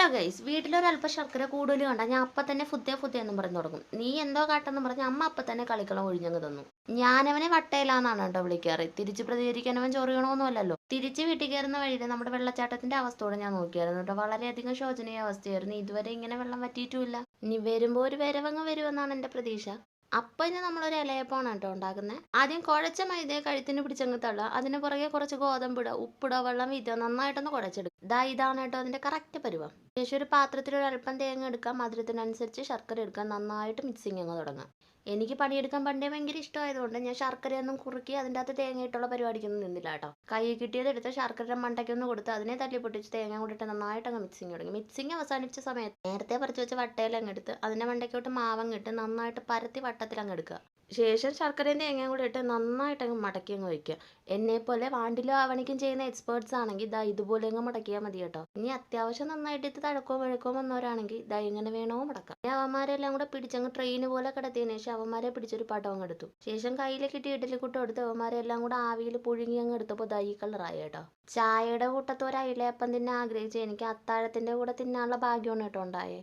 Hello guys, വീട്ടിലൊരല്പം ശർക്കര കൂടുതൽ കണ്ടാ ഞാൻ അപ്പം തന്നെ ഫുദ്ദേ എന്നും പറഞ്ഞു തുടങ്ങും. നീ എന്തോ കാട്ടെന്ന് പറഞ്ഞ് അമ്മ അപ്പം തന്നെ കളിക്കളം ഒഴിഞ്ഞങ്ങ് തന്നു. ഞാനവനെ വട്ടയിലാന്നാണ് കേട്ടോ വിളിക്കാറ്. തിരിച്ച് പ്രതികരിക്കാനവൻ ചൊറിയണമൊന്നും അല്ലല്ലോ. തിരിച്ച് വീട്ടിൽ കയറുന്ന വഴിയിൽ നമ്മുടെ വെള്ളച്ചാട്ടത്തിന്റെ അവസ്ഥയോടെ ഞാൻ നോക്കിയായിരുന്നു കേട്ടോ. വളരെയധികം ശോചനീയ അവസ്ഥയായിരുന്നു. ഇതുവരെ ഇങ്ങനെ വെള്ളം വറ്റിയിട്ടുമില്ല. ഇനി വരുമ്പോ ഒരു വരവങ്ങ് വരുമെന്നാണ് എന്റെ പ്രതീക്ഷ. അപ്പൊ ഇനി നമ്മളൊരു ഇലയപ്പമാണ് കേട്ടോ ഉണ്ടാക്കുന്നത്. ആദ്യം കുഴച്ച മൈദയെ കഴുത്തിന് പിടിച്ചങ്ങ് തള്ളുക. അതിന് പുറകെ കുറച്ച് ഗോതമ്പിടുക, ഉപ്പിടുക, വെള്ളം വീറ്റുക, നന്നായിട്ടൊന്ന് കുഴച്ചെടുക്കുക. ഇതാണ് കേട്ടോ അതിന്റെ കറക്റ്റ് പരുവം. ശേഷം ഒരു പാത്രത്തിൽ ഒരു അല്പം തേങ്ങ എടുക്കുക, മധുരത്തിനനുസരിച്ച് ശർക്കര എടുക്കുക, നന്നായിട്ട് മിക്സിങ് അങ്ങ് തുടങ്ങാം. എനിക്ക് പണിയെടുക്കാൻ പണ്ടേ ഭയങ്കര ഇഷ്ടമായതുകൊണ്ട് ഞാൻ ശർക്കരയൊന്നും കുറുക്കി അതിൻ്റെ അകത്ത് തേങ്ങയിട്ടുള്ള പരിപാടിക്കൊന്നും നിന്നില്ല കേട്ടോ. കൈ കിട്ടിയത് എടുത്ത് ശർക്കര മണ്ടയ്ക്കൊന്ന് കൊടുത്ത് അതിനെ തല്ലി പൊട്ടിച്ച് തേങ്ങ കൂടിയിട്ട് നന്നായിട്ട് അങ്ങ് മിക്സിങ് തുടങ്ങി. മിക്സിങ് അവസാനിച്ച സമയത്ത് നേരത്തെ പറിച്ച് വെച്ച വട്ടയിലങ്ങ് എടുത്ത് അതിൻ്റെ മണ്ടയ്ക്കോട്ട് മാവങ്ങ് ഇട്ട് നന്നായിട്ട് പരത്തി വട്ടത്തിൽ അങ്ങ് എടുക്കുക. ശേഷം ശർക്കരയും തേങ്ങയും കൂടി ഇട്ട് നന്നായിട്ട് അങ്ങ് മടക്കി അങ്ങ് വയ്ക്കുക. എന്നെപ്പോലെ വാണ്ടിലോ ആവണിക്കും ചെയ്യുന്ന എക്സ്പേർട്സ് ആണെങ്കിൽ ഇതുപോലെ അങ്ങ് മടക്കിയാൽ മതി കേട്ടോ. ഇനി അത്യാവശ്യം നന്നായിട്ട് ഇത് തഴക്കോ വഴക്കോ വന്നവരാണെങ്കിൽ ഇങ്ങനെ വേണോ മടക്കാം. അവന്മാരെല്ലാം കൂടെ പിടിച്ചങ്ങ് ട്രെയിന് പോലെ കിടത്തിയതിനു ശേഷം അവന്മാരെ പിടിച്ചൊരു പടം അങ്ങ് എടുത്തു. ശേഷം കയ്യിൽ കിട്ടി ഇഡലിക്കുട്ടം എടുത്ത് അവന്മാരെ എല്ലാം കൂടെ ആവിയിൽ പുഴുങ്ങി അങ്ങ് എടുത്തപ്പോൾ ഈ കളറായി കേട്ടോ. ചായയുടെ കൂട്ടത്ത് ഒരു അയിലയപ്പം തിന്നാൻ ആഗ്രഹിച്ച് എനിക്ക് അത്താഴത്തിന്റെ കൂടെ തിന്നാനുള്ള ഭാഗ്യമാണ് കേട്ടോ ഉണ്ടായേ.